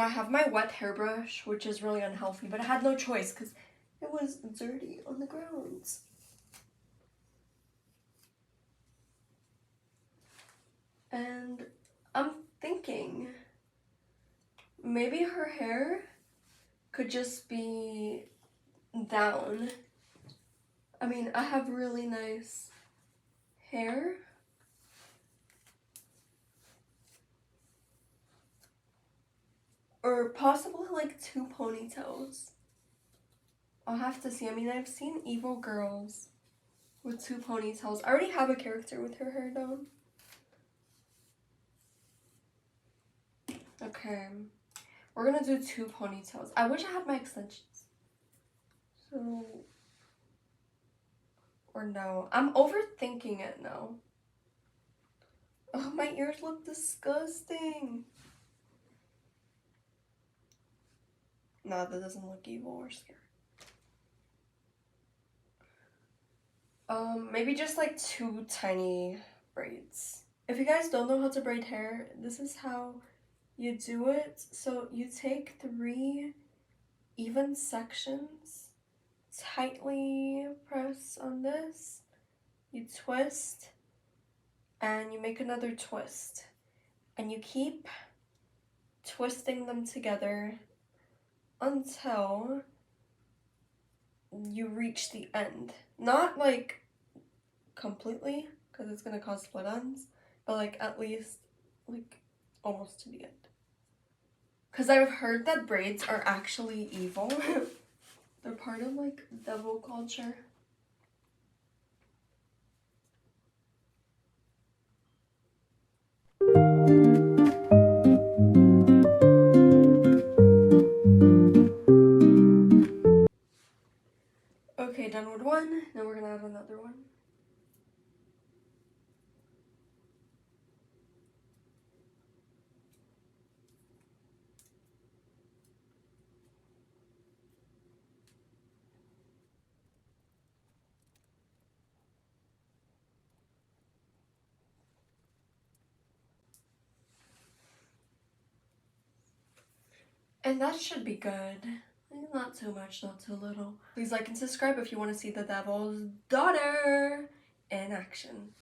I have my wet hairbrush, which is really unhealthy, but I had no choice because it was dirty on the grounds. And I'm thinking maybe her hair could just be down. I mean, I have really nice hair. Or possibly like 2 ponytails. I'll have to see. I mean, I've seen evil girls with 2 ponytails. I already have a character with her hair down. Okay. We're gonna do 2 ponytails. I wish I had my extensions. So... Or no. I'm overthinking it now. Oh, my ears look disgusting. No, that doesn't look evil or scary. Maybe just like 2 tiny braids. If you guys don't know how to braid hair, this is how you do it. So you take 3 even sections, tightly press on this, you twist, and you make another twist. And you keep twisting them together until you reach the end. Not like completely, because it's gonna cause split ends, but like at least like almost to the end. Because I've heard that braids are actually evil. They're part of like devil culture. Okay, done with one. Now we're gonna add another one. And that should be good. Not too much, not too little. Please like and subscribe if you want to see the devil's daughter in action.